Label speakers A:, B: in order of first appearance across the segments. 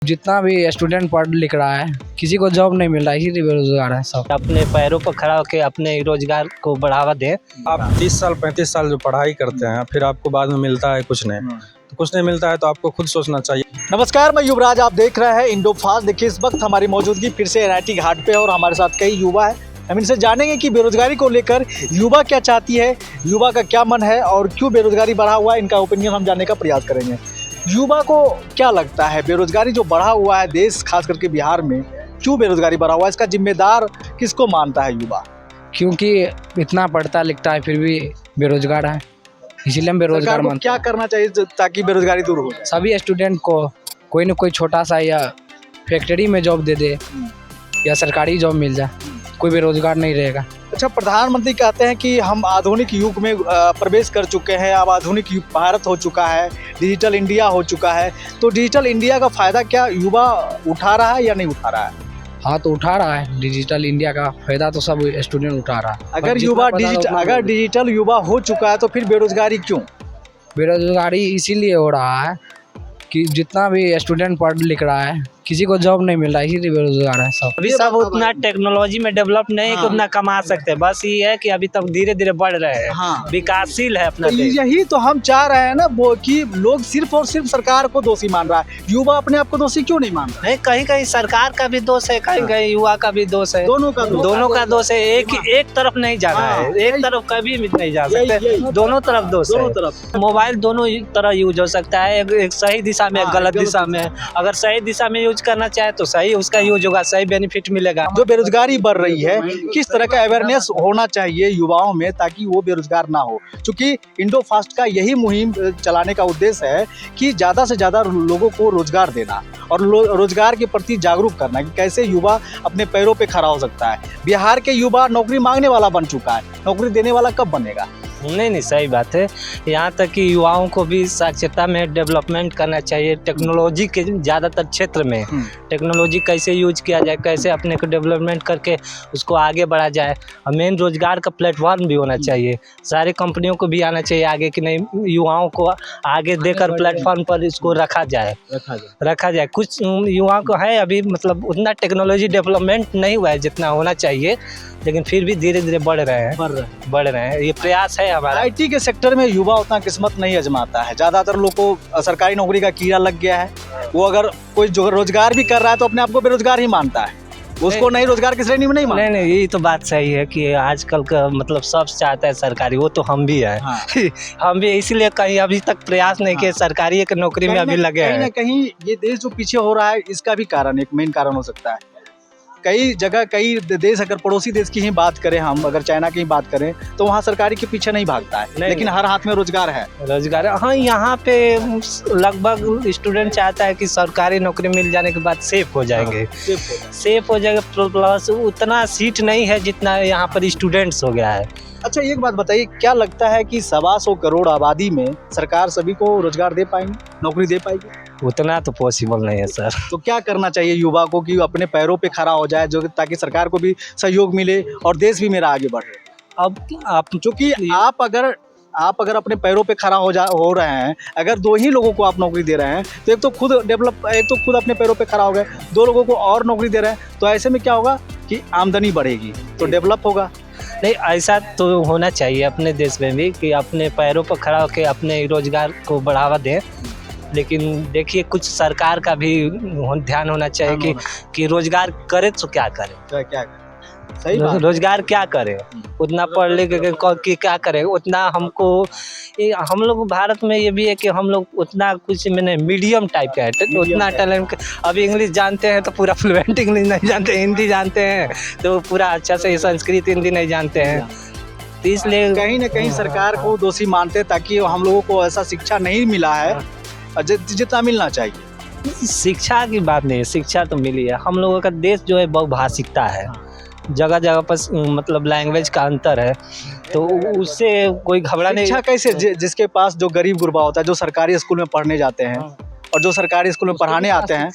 A: जितना भी स्टूडेंट पढ़ लिख रहा है किसी को जॉब नहीं मिल रहा है, इसीलिए बेरोजगार है सब।
B: अपने पैरों पर खड़ा होकर अपने रोजगार को बढ़ावा दें।
C: आप 30 साल 35 साल जो पढ़ाई करते हैं फिर आपको बाद में मिलता है कुछ नहीं, तो कुछ नहीं मिलता है तो आपको खुद सोचना चाहिए।
D: नमस्कार, मैं युवराज, आप देख रहे हैं इंडो फास्ट। देखिए इस वक्त हमारी मौजूदगी फिर से NIT घाट पे और हमारे साथ कई युवा है। हम इनसे जानेंगे कि बेरोजगारी को लेकर युवा क्या चाहती है, युवा का क्या मन है और क्यों बेरोजगारी बढ़ा हुआ है, इनका ओपिनियन हम जानने का प्रयास करेंगे। युवा को क्या लगता है बेरोजगारी जो बढ़ा हुआ है देश खास करके बिहार में, क्यों बेरोजगारी बढ़ा हुआ है, इसका जिम्मेदार किसको मानता है युवा?
A: क्योंकि इतना पढ़ता लिखता है फिर भी बेरोजगार है, इसीलिए हम बेरोजगार
D: सरकार को
A: मानते
D: क्या करना चाहिए ताकि बेरोजगारी दूर हो जाए?
A: सभी स्टूडेंट को कोई न कोई छोटा सा या फैक्ट्री में जॉब दे दे या सरकारी जॉब मिल जाए, कोई बेरोजगार नहीं रहेगा।
D: अच्छा, प्रधानमंत्री कहते हैं कि हम आधुनिक युग में प्रवेश कर चुके हैं, अब आधुनिक युग भारत हो चुका है, डिजिटल इंडिया हो चुका है। तो डिजिटल इंडिया का फ़ायदा क्या युवा उठा रहा है या नहीं उठा रहा है?
A: हाँ, तो उठा रहा है। डिजिटल इंडिया का फायदा तो सब स्टूडेंट उठा रहा है।
D: अगर डिजिटल युवा हो चुका है तो फिर बेरोजगारी क्यों?
A: बेरोजगारी इसीलिए हो रहा है कि जितना भी स्टूडेंट पढ़ लिख रहा है किसी को जॉब नहीं मिल रहा है, इसीलिए बेरोजगार है सब।
B: अभी सब उतना टेक्नोलॉजी में डेवलप नहीं कि उतना कमा सकते, बस ये है कि अभी तक धीरे धीरे बढ़ रहे हैं।
D: हाँ।
B: विकासशील है अपना
D: तो
B: देश।
D: यही तो हम चाह रहे हैं ना वो कि लोग सिर्फ और सिर्फ सरकार को दोषी मान रहा है, युवा अपने आप को दोषी क्यों नहीं मान रहा?
B: नहीं, कहीं कहीं सरकार का भी दोष है, कहीं कहीं युवा का भी दोष है।
D: दोनों का
B: दोष है। एक तरफ नहीं जाना है, एक तरफ कभी भी नहीं जा सकते, दोनों तरफ दोष है। मोबाइल दोनों तरह यूज हो सकता है, एक सही दिशा में, एक गलत दिशा में। अगर सही दिशा में यूज करना चाहे तो सही उसका यूज होगा, सही बेनिफिट मिलेगा।
D: जो बेरोजगारी बढ़ रही है, किस तरह का अवेयरनेस होना चाहिए युवाओं में ताकि वो बेरोजगार ना हो? क्योंकि इंडो फास्ट का यही मुहिम चलाने का उद्देश्य है कि ज़्यादा से ज़्यादा लोगों को रोजगार देना और रोजगार के प्रति जागरूक करना कि कैसे युवा अपने पैरों पे खड़ा हो सकता है। बिहार के युवा नौकरी मांगने वाला बन चुका है, नौकरी देने वाला कब बनेगा?
B: नहीं, सही बात है। यहाँ तक कि युवाओं को भी साक्षरता में डेवलपमेंट करना चाहिए। टेक्नोलॉजी के ज़्यादातर क्षेत्र में टेक्नोलॉजी कैसे यूज किया जाए, कैसे अपने को डेवलपमेंट करके उसको आगे बढ़ा जाए। और मेन रोजगार का प्लेटफॉर्म भी होना चाहिए, सारी कंपनियों को भी आना चाहिए आगे कि नहीं, युवाओं को आगे देकर प्लेटफॉर्म पर इसको रखा जाए। कुछ युवाओं को है अभी मतलब उतना टेक्नोलॉजी डेवलपमेंट नहीं हुआ है जितना होना चाहिए, लेकिन फिर भी धीरे धीरे बढ़ रहे हैं। ये प्रयास है हमारा। IT के सेक्टर में युवा उतना किस्मत नहीं आजमाता है। ज़्यादातर लोग को सरकारी नौकरी का कीड़ा लग गया है। वो अगर कोई जो रोजगार भी कर रहा है तो अपने आप को बेरोजगार ही मानता है, उसको नहीं रोजगार की श्रेणी में नहीं मानता। नहीं, यही तो बात सही है कि आजकल का मतलब सब चाहता है सरकारी, वो तो हम भी है। हाँ। हम भी इसीलिए कहीं अभी तक प्रयास नहीं किए, सरकारी एक नौकरी में अभी लगे हैं।
D: कहीं ना कहीं ये देश जो पीछे हो रहा है इसका भी कारण, एक मेन कारण हो सकता है। कई जगह कई देश, अगर पड़ोसी देश की ही बात करें, हम अगर चाइना की ही बात करें तो वहाँ सरकारी के पीछे नहीं भागता है, लेकिन हर हाथ में रोजगार है।
B: हाँ, यहाँ पे लगभग स्टूडेंट चाहता है कि सरकारी नौकरी मिल जाने के बाद सेफ हो जाएंगे। सेफ हो जाएगा, प्लस उतना सीट नहीं है जितना यहाँ पर स्टूडेंट्स हो गया है।
D: अच्छा, एक बात बताइए, क्या लगता है कि 125 करोड़ आबादी में सरकार सभी को रोजगार दे पाएंगी, नौकरी दे पाएगी?
B: उतना तो पॉसिबल नहीं है सर। तो
D: क्या करना चाहिए युवा को कि अपने पैरों पे खड़ा हो जाए, जो ताकि सरकार को भी सहयोग मिले और देश भी मेरा आगे बढ़े?
B: अब आप
D: चूँकि आप अगर अपने पैरों पे खड़ा हो रहे हैं, अगर 2 ही लोगों को आप नौकरी दे रहे हैं तो एक तो खुद अपने पैरों पे खड़ा हो गए, 2 लोगों को और नौकरी दे रहे हैं, तो ऐसे में क्या होगा कि आमदनी बढ़ेगी तो डेवलप होगा।
B: नहीं, ऐसा तो होना चाहिए अपने देश में भी कि अपने पैरों पर खड़ा होकर अपने रोजगार को बढ़ावा दें। लेकिन देखिए, कुछ सरकार का भी ध्यान होना चाहिए कि रोजगार करे तो क्या करे,
D: सही बात।
B: रोजगार क्या करे, उतना पढ़ लिख के क्या करे, उतना हमको। हम लोग भारत में ये भी है कि हम लोग उतना कुछ मैंने मीडियम टाइप का है, उतना टैलेंट। अभी इंग्लिश जानते हैं तो पूरा फ्लुएंट इंग्लिश नहीं जानते, हिंदी जानते हैं तो पूरा अच्छा से संस्कृत हिंदी नहीं जानते हैं, तो इसलिए
D: कहीं ना कहीं सरकार को दोषी मानते हैं ताकि हम लोगों को ऐसा शिक्षा नहीं मिला है जितना मिलना चाहिए।
B: शिक्षा की बात नहीं है, शिक्षा तो मिली है। हम लोगों का देश जो है बहुभाषिकता है, जगह जगह पर मतलब लैंग्वेज का अंतर है, तो उससे कोई घबरा नहीं।
D: शिक्षा कैसे, जिसके पास जो गरीब गुरबा होता है, जो सरकारी स्कूल में पढ़ने जाते हैं और जो सरकारी स्कूल में पढ़ाने आते हैं,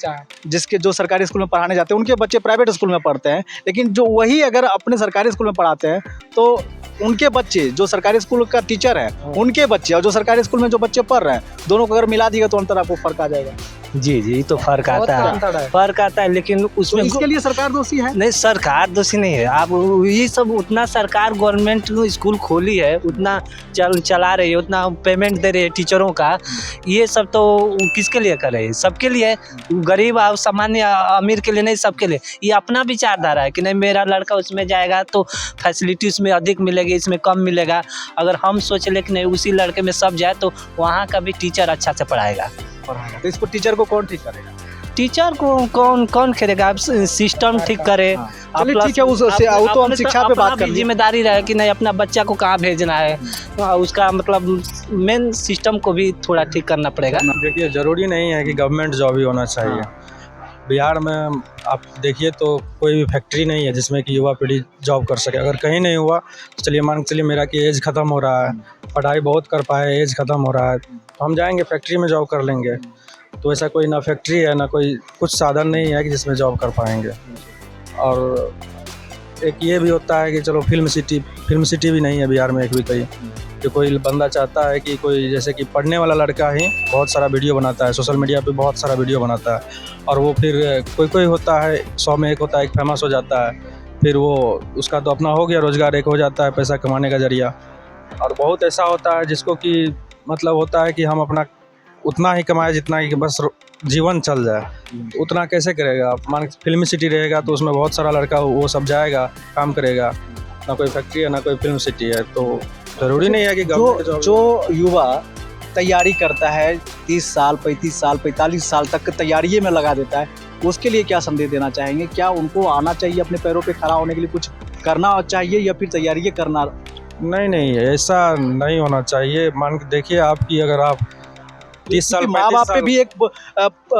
D: जो सरकारी स्कूल में पढ़ाने जाते हैं उनके बच्चे प्राइवेट स्कूल में पढ़ते हैं, लेकिन जो वही अगर अपने सरकारी स्कूल में पढ़ाते हैं तो उनके बच्चे, जो सरकारी स्कूल का टीचर है उनके बच्चे और जो सरकारी स्कूल में जो बच्चे पढ़ रहे हैं, दोनों को अगर मिला दिएगा तो अंतर आपको फर्क आ जाएगा।
B: जी जी, तो फर्क
D: बहुत
B: आता
D: अंतर है।
B: है, फर्क आता है, लेकिन
D: तो
B: उसमें
D: इसके लिए सरकार दोषी है?
B: नहीं, सरकार दोषी नहीं है। आप ये सब उतना सरकार गवर्नमेंट स्कूल खोली है, उतना चला रही है, उतना पेमेंट दे रही है टीचरों का, ये सब तो किसके लिए कर रहे हैं? सबके लिए, गरीब और सामान्य अमीर के लिए नहीं, सबके लिए। ये अपना विचारधारा है कि नहीं मेरा लड़का उसमें जाएगा तो फैसिलिटी उसमें अधिक मिलेगी, इसमें कम मिलेगा। अगर हम सोच ले कि नहीं उसी लड़के में सब जाए तो वहाँ का भी टीचर अच्छा से पढ़ाएगा।
D: तो इसको टीचर को कौन ठीक करेगा?
B: टीचर को कौन करेगा? आप सिस्टम ठीक करे।
D: चलिए ठीक है, उससे वो तो हम शिक्षा पे बात कर
B: लिए। जिम्मेदारी रहे कि नहीं अपना बच्चा को कहाँ भेजना है, तो उसका मतलब मेन सिस्टम को भी थोड़ा ठीक करना पड़ेगा।
C: देखिए, ज़रूरी नहीं है कि गवर्नमेंट जॉब ही होना चाहिए। बिहार में आप देखिए तो कोई भी फैक्ट्री नहीं है जिसमें कि युवा पीढ़ी जॉब कर सके। अगर कहीं नहीं हुआ तो चलिए मान के चलिए मेरा कि एज ख़त्म हो रहा है, पढ़ाई बहुत कर पाए, एज ख़त्म हो रहा है, तो हम जाएंगे फैक्ट्री में जॉब कर लेंगे। तो ऐसा कोई ना फैक्ट्री है ना कोई कुछ साधन नहीं है कि जिसमें जॉब कर पाएंगे। और एक ये भी होता है कि चलो फिल्म सिटी भी नहीं है बिहार में एक भी कहीं, कि कोई बंदा चाहता है कि कोई जैसे कि पढ़ने वाला लड़का ही बहुत सारा वीडियो बनाता है, सोशल मीडिया पे बहुत सारा वीडियो बनाता है, और वो फिर कोई होता है 100 में एक होता है, एक फेमस हो जाता है, फिर वो उसका तो अपना हो गया रोज़गार, एक हो जाता है पैसा कमाने का जरिया। और बहुत ऐसा होता है जिसको कि मतलब होता है कि हम अपना उतना ही कमाए जितना कि बस जीवन चल जाए, उतना कैसे करेगा? मान फिल्मी सिटी रहेगा तो उसमें बहुत सारा लड़का वो सब जाएगा, काम करेगा, ना कोई फैक्ट्री है ना कोई फिल्म सिटी है। तो ज़रूरी नहीं है कि
D: जो युवा तैयारी करता है 30 साल 35 साल 45 साल तक तैयारी में लगा देता है, उसके लिए क्या संदेश देना चाहेंगे? क्या उनको आना चाहिए अपने पैरों पे खड़ा होने के लिए, कुछ करना चाहिए, या फिर तैयारी करना?
C: नहीं, ऐसा नहीं होना चाहिए। मान के देखिए आपकी अगर आप 30 साल
D: माँ बाप पे भी एक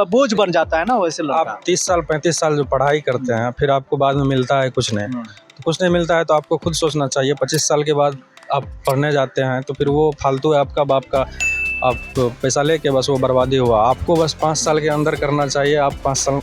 D: बोझ बन जाता है ना वैसे लड़का।
C: आप 30 साल 35 साल जो पढ़ाई करते हैं फिर आपको बाद में मिलता है कुछ नहीं, तो कुछ नहीं मिलता है तो आपको खुद सोचना चाहिए। 25 साल के बाद आप पढ़ने जाते हैं तो फिर वो फालतू है आपका बाप का, आप पैसा लेके बस वो बर्बादी हुआ। आपको बस 5 साल के अंदर करना चाहिए। आप 5 साल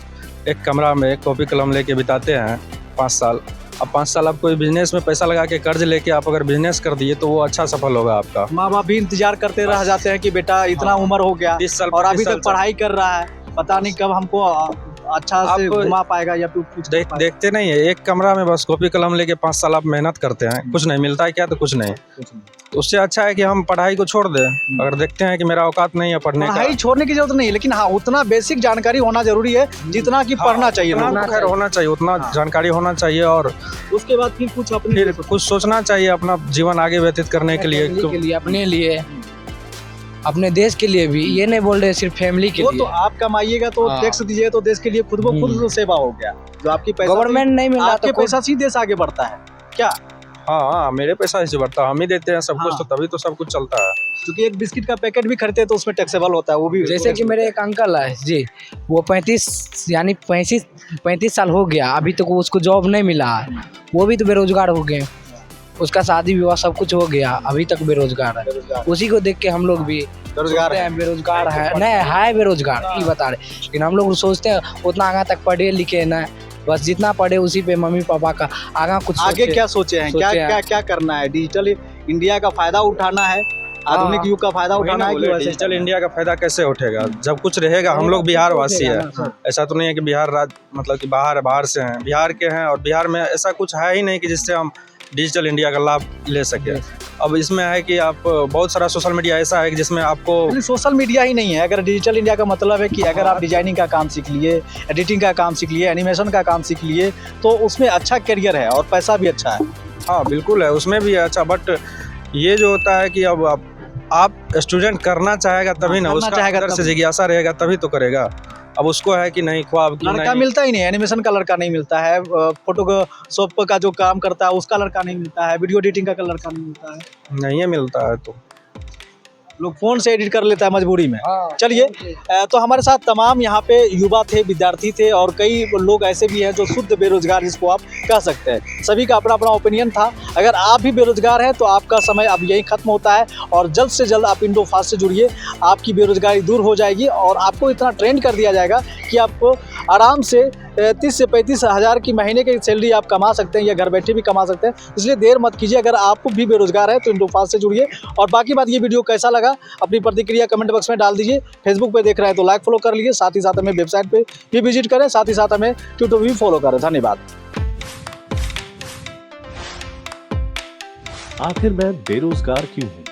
C: एक कमरा में एक कॉपी कलम लेके बिताते हैं 5 साल। अब 5 साल आप कोई बिजनेस में पैसा लगा के कर्ज लेके आप अगर बिजनेस कर दिए तो वो अच्छा सफल होगा आपका।
D: माँ बाप भी इंतजार करते रह जाते हैं कि बेटा इतना उम्र हो गया
C: 30 साल
D: और अभी तक पढ़ाई कर रहा है, पता नहीं कब हमको अच्छा से घुमा पाएगा या फिर कुछ
C: देखते नहीं है। एक कमरा में बस कॉपी कलम लेके 5 साल आप मेहनत करते हैं, कुछ नहीं मिलता है क्या? तो कुछ नहीं। तो उससे अच्छा है कि हम पढ़ाई को छोड़ दें। अगर देखते हैं कि मेरा औकात नहीं है पढ़ने का,
D: पढ़ाई छोड़ने की जरूरत नहीं है, लेकिन हाँ उतना बेसिक जानकारी होना जरूरी है जितना कि पढ़ना चाहिए।
C: खैर होना चाहिए, उतना जानकारी होना चाहिए और
D: उसके बाद फिर कुछ अपने
C: फिर कुछ सोचना चाहिए अपना जीवन आगे व्यतीत करने के लिए,
A: अपने लिए, अपने देश के लिए भी। ये नहीं बोल रहे सिर्फ फैमिली के
D: वो
A: लिए।
D: तो आप कमाइएगा तो टैक्स दीजिए तो देश के लिए खुद को खुद सेवा हो गया। जो आपकी पैसा
A: गवर्नमेंट नहीं मिल रहा
D: आपके पैसा से देश आगे बढ़ता है क्या?
C: हाँ, मेरे पैसा से बढ़ता है, हम ही देते हैं सब कुछ, तो तभी तो सब कुछ चलता है।
D: क्योंकि एक बिस्किट का पैकेट भी खरीदते हैं तो उसमें टैक्सेबल होता है, वो भी।
A: जैसे कि मेरे एक अंकल है जी, वो 35 साल हो गया, अभी तक उसको जॉब नहीं मिला है, वो भी तो बेरोजगार हो गए। उसका शादी विवाह सब कुछ हो गया, अभी तक बेरोजगार है। उसी को देख के हम लोग भी
D: बेरोजगार
A: है नहीं है बेरोजगार ही बता रहे। लेकिन हम लोग सोचते हैं उतना आगे तक पढ़े लिखे ना, बस जितना पढ़े उसी पे मम्मी पापा का आगे कुछ
D: आगे क्या सोचे हैं, क्या करना है? डिजिटल इंडिया का फायदा उठाना है, आधुनिक युग का फायदा उठाना है।
C: डिजिटल इंडिया का फायदा कैसे उठेगा जब कुछ रहेगा? हम लोग बिहार वासी है, ऐसा तो नहीं है कि बिहार राज्य मतलब कि बाहर से हैं, बिहार के हैं, और बिहार में ऐसा कुछ है ही नहीं कि जिससे हम डिजिटल इंडिया का लाभ ले सके। अब इसमें है कि आप बहुत सारा सोशल मीडिया ऐसा है कि जिसमें आपको
D: सोशल मीडिया ही नहीं है। अगर डिजिटल इंडिया का मतलब है कि अगर आप डिजाइनिंग का काम सीख लिए, एडिटिंग का काम सीख लिए, एनिमेशन का काम सीख लिए, तो उसमें अच्छा करियर है और पैसा भी अच्छा है।
C: हाँ बिल्कुल है, उसमें भी है अच्छा। बट ये जो होता है कि अब आप स्टूडेंट करना चाहेगा तभी ना, उसका अंदर से जिज्ञासा रहेगा तभी तो करेगा। अब उसको है कि नहीं ख्वाब की
D: लड़का मिलता ही नहीं, एनिमेशन का लड़का नहीं मिलता है, फोटोशॉप का जो काम करता है उसका लड़का नहीं मिलता है, वीडियो एडिटिंग का लड़का नहीं मिलता है,
C: नहीं है मिलता है तो
D: लोग फोन से एडिट कर लेता है मजबूरी में। चलिए, तो हमारे साथ तमाम यहाँ पे युवा थे, विद्यार्थी थे, और कई लोग ऐसे भी हैं जो शुद्ध बेरोजगार जिसको आप कह सकते हैं। सभी का अपना अपना ओपिनियन था। अगर आप भी बेरोजगार हैं तो आपका समय अब यही खत्म होता है, और जल्द से जल्द आप इंडोफास्ट से जुड़िए, आपकी बेरोजगारी दूर हो जाएगी और आपको इतना ट्रेंड कर दिया जाएगा कि आपको आराम से 30 से 35 हज़ार की महीने की सैलरी आप कमा सकते हैं, या घर बैठे भी कमा सकते हैं। इसलिए देर मत कीजिए। अगर आप भी बेरोजगार हैं तो इंडोफास्ट से जुड़िए। और बाकी बात, ये वीडियो कैसा लगा लगा अपनी प्रतिक्रिया कमेंट बॉक्स में डाल दीजिए। फेसबुक पे देख रहे हैं तो लाइक फॉलो कर लीजिए, साथ ही साथ हमें वेबसाइट पे भी विजिट करें, साथ ही साथ हमें ट्विटर भी फॉलो करें। धन्यवाद।
E: आखिर मैं बेरोजगार क्यों हूँ?